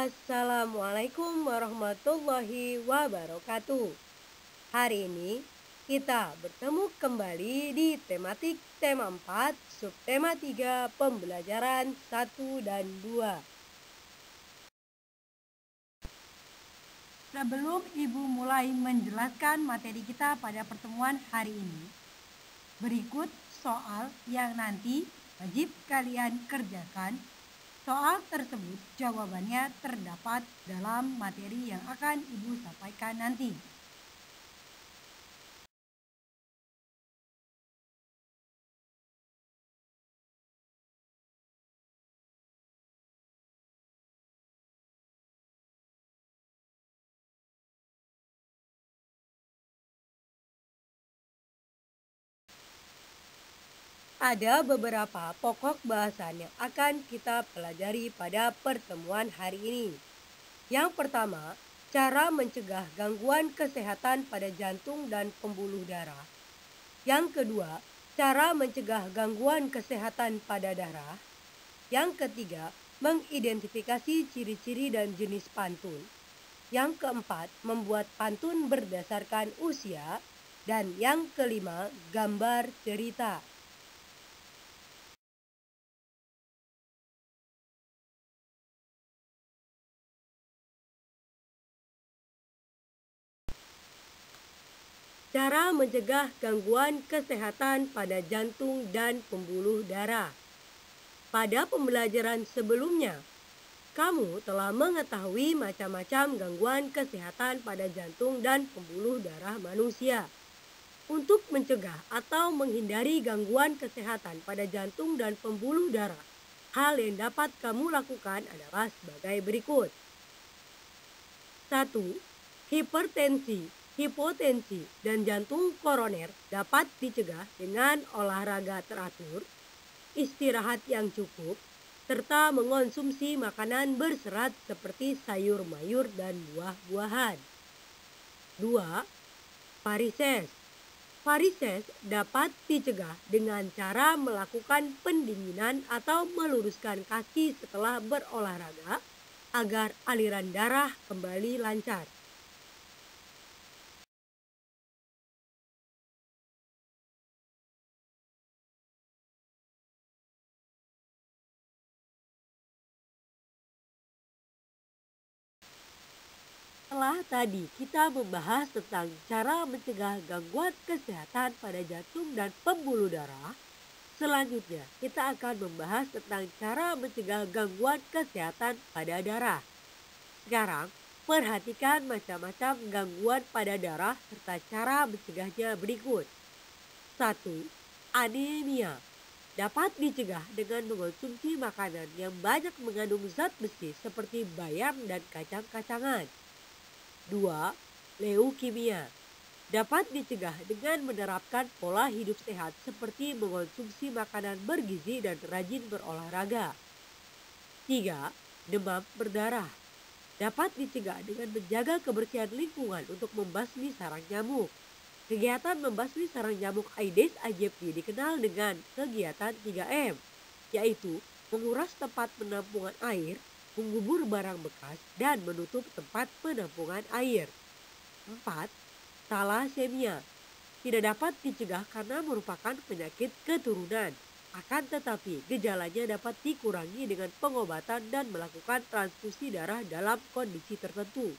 Assalamualaikum warahmatullahi wabarakatuh. Hari ini kita bertemu kembali di tematik tema 4, subtema 3, pembelajaran 1 dan 2. Sebelum Ibu mulai menjelaskan materi kita pada pertemuan hari ini, berikut soal yang nanti wajib kalian kerjakan. Soal tersebut jawabannya terdapat dalam materi yang akan Ibu sampaikan nanti. Ada beberapa pokok bahasan yang akan kita pelajari pada pertemuan hari ini. Yang pertama, cara mencegah gangguan kesehatan pada jantung dan pembuluh darah. Yang kedua, cara mencegah gangguan kesehatan pada darah. Yang ketiga, mengidentifikasi ciri-ciri dan jenis pantun. Yang keempat, membuat pantun berdasarkan usia. Dan yang kelima, gambar cerita. Cara mencegah gangguan kesehatan pada jantung dan pembuluh darah. Pada pembelajaran sebelumnya, kamu telah mengetahui macam-macam gangguan kesehatan pada jantung dan pembuluh darah manusia. Untuk mencegah atau menghindari gangguan kesehatan pada jantung dan pembuluh darah, hal yang dapat kamu lakukan adalah sebagai berikut. 1. Hipertensi, hipotensi, dan jantung koroner dapat dicegah dengan olahraga teratur, istirahat yang cukup, serta mengonsumsi makanan berserat seperti sayur mayur dan buah-buahan. 2. Varises. Varises dapat dicegah dengan cara melakukan pendinginan atau meluruskan kaki setelah berolahraga agar aliran darah kembali lancar. Setelah tadi kita membahas tentang cara mencegah gangguan kesehatan pada jantung dan pembuluh darah, selanjutnya kita akan membahas tentang cara mencegah gangguan kesehatan pada darah. Sekarang, perhatikan macam-macam gangguan pada darah serta cara mencegahnya berikut. 1. Anemia. Dapat dicegah dengan mengonsumsi makanan yang banyak mengandung zat besi seperti bayam dan kacang-kacangan. 2. Leukemia. Dapat dicegah dengan menerapkan pola hidup sehat seperti mengonsumsi makanan bergizi dan rajin berolahraga. 3. Demam berdarah. Dapat dicegah dengan menjaga kebersihan lingkungan untuk membasmi sarang nyamuk. Kegiatan membasmi sarang nyamuk Aedes aegypti dikenal dengan kegiatan 3M, yaitu menguras tempat penampungan air, mengubur barang bekas, dan menutup tempat penampungan air. 4. Thalassemia. Tidak dapat dicegah karena merupakan penyakit keturunan. Akan tetapi, gejalanya dapat dikurangi dengan pengobatan dan melakukan transfusi darah dalam kondisi tertentu.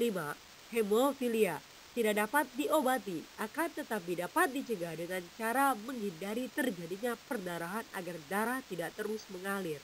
5. Hemofilia. Tidak dapat diobati, akan tetapi dapat dicegah dengan cara menghindari terjadinya perdarahan agar darah tidak terus mengalir.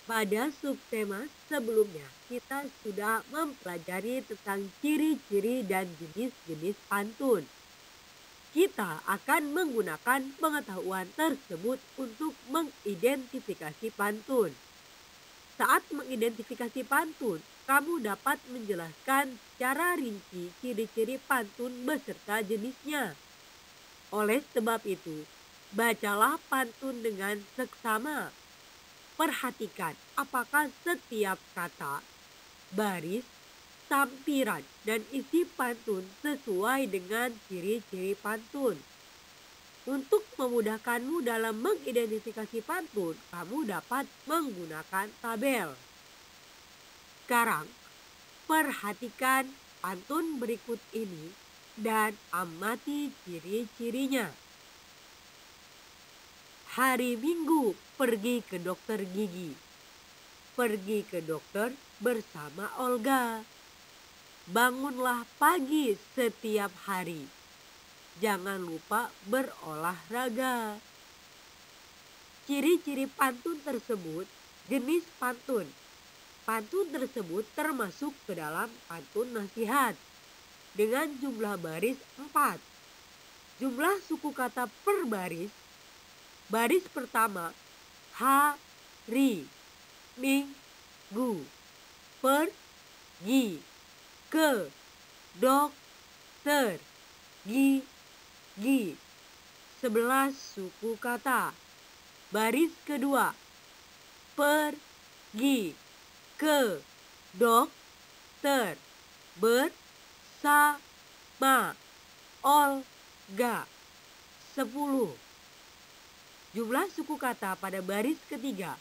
Pada subtema sebelumnya, kita sudah mempelajari tentang ciri-ciri dan jenis-jenis pantun. Kita akan menggunakan pengetahuan tersebut untuk mengidentifikasi pantun. Saat mengidentifikasi pantun, kamu dapat menjelaskan secara rinci ciri-ciri pantun beserta jenisnya. Oleh sebab itu, bacalah pantun dengan seksama. Perhatikan apakah setiap kata, baris, sampiran, dan isi pantun sesuai dengan ciri-ciri pantun. Untuk memudahkanmu dalam mengidentifikasi pantun, kamu dapat menggunakan tabel. Sekarang, perhatikan pantun berikut ini dan amati ciri-cirinya. Hari Minggu pergi ke dokter gigi. Pergi ke dokter bersama Olga. Bangunlah pagi setiap hari. Jangan lupa berolahraga. Ciri-ciri pantun tersebut, jenis pantun. Pantun tersebut termasuk ke dalam pantun nasihat dengan jumlah baris 4. Jumlah suku kata per baris. Baris pertama, hari, minggu, pergi, ke, dokter, gigi. 11 suku kata. Baris kedua, pergi, ke, dokter, bersama, Olga. 10. Jumlah suku kata pada baris ketiga.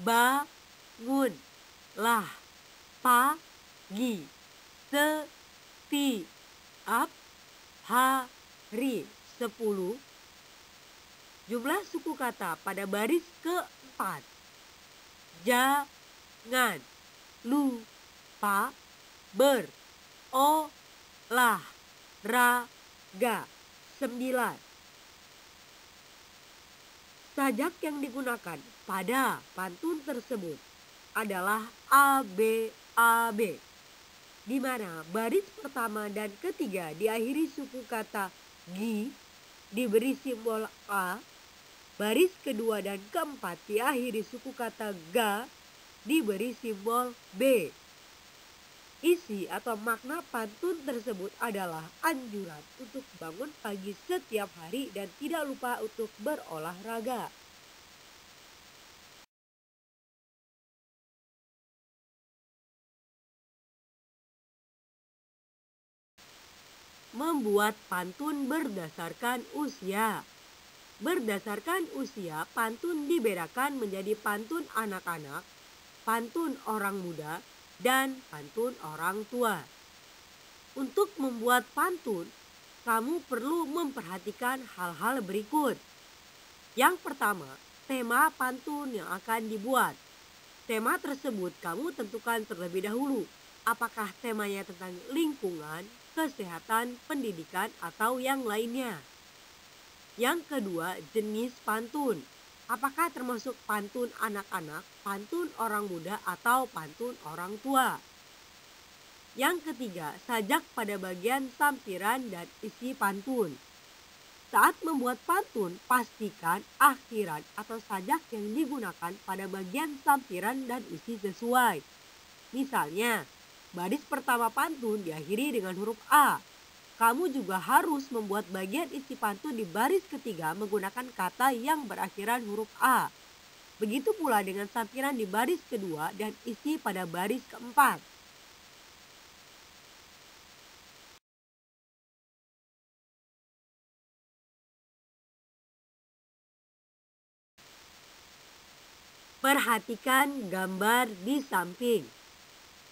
Bangunlah pagi setiap hari. 10. Jumlah suku kata pada baris keempat. Jangan lupa berolahraga. 9. Sajak yang digunakan pada pantun tersebut adalah ABAB, di mana baris pertama dan ketiga diakhiri suku kata gi, diberi simbol A. Baris kedua dan keempat diakhiri suku kata ga, diberi simbol B. Isi atau makna pantun tersebut adalah anjuran untuk bangun pagi setiap hari dan tidak lupa untuk berolahraga. Membuat pantun berdasarkan usia. Berdasarkan usia, pantun dibedakan menjadi pantun anak-anak, pantun orang muda, dan pantun orang tua. Untuk membuat pantun, kamu perlu memperhatikan hal-hal berikut. Yang pertama, tema pantun yang akan dibuat. Tema tersebut kamu tentukan terlebih dahulu. Apakah temanya tentang lingkungan, kesehatan, pendidikan, atau yang lainnya. Yang kedua, jenis pantun. Apakah termasuk pantun anak-anak, pantun orang muda, atau pantun orang tua? Yang ketiga, sajak pada bagian sampiran dan isi pantun. Saat membuat pantun, pastikan akhiran atau sajak yang digunakan pada bagian sampiran dan isi sesuai. Misalnya, baris pertama pantun diakhiri dengan huruf A. Kamu juga harus membuat bagian isi pantun di baris ketiga menggunakan kata yang berakhiran huruf A. Begitu pula dengan sampiran di baris kedua dan isi pada baris keempat. Perhatikan gambar di samping.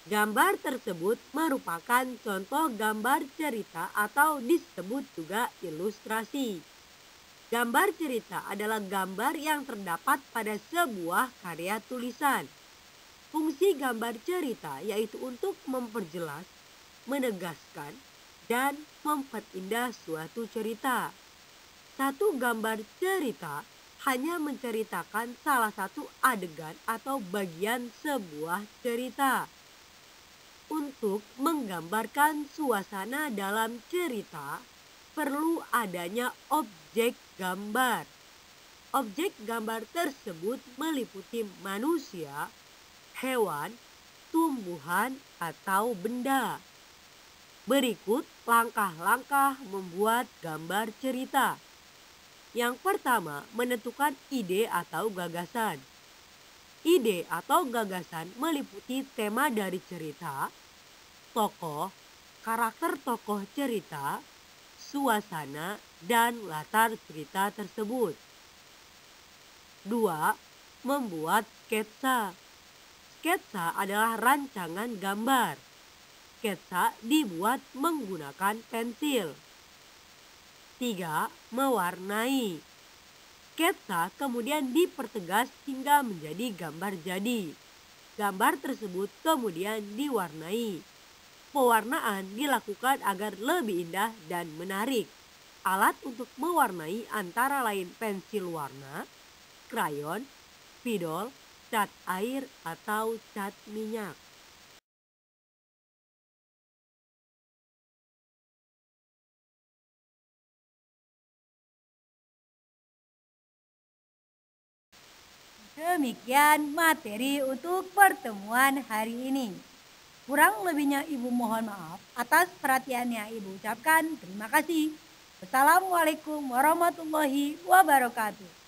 Gambar tersebut merupakan contoh gambar cerita atau disebut juga ilustrasi. Gambar cerita adalah gambar yang terdapat pada sebuah karya tulisan. Fungsi gambar cerita yaitu untuk memperjelas, menegaskan, dan memperindah suatu cerita. Satu gambar cerita hanya menceritakan salah satu adegan atau bagian sebuah cerita. Untuk menggambarkan suasana dalam cerita, perlu adanya objek gambar. Objek gambar tersebut meliputi manusia, hewan, tumbuhan atau benda. Berikut langkah-langkah membuat gambar cerita. Yang pertama, menentukan ide atau gagasan. Ide atau gagasan meliputi tema dari cerita, tokoh, karakter tokoh cerita, suasana, dan latar cerita tersebut. 2. Membuat sketsa. Sketsa adalah rancangan gambar. Sketsa dibuat menggunakan pensil. 3. Mewarnai. Sketsa kemudian dipertegas hingga menjadi gambar jadi. Gambar tersebut kemudian diwarnai. Pewarnaan dilakukan agar lebih indah dan menarik. Alat untuk mewarnai antara lain pensil warna, krayon, spidol, cat air, atau cat minyak. Demikian materi untuk pertemuan hari ini. Kurang lebihnya Ibu mohon maaf atas perhatiannya Ibu ucapkan terima kasih. Wassalamualaikum warahmatullahi wabarakatuh.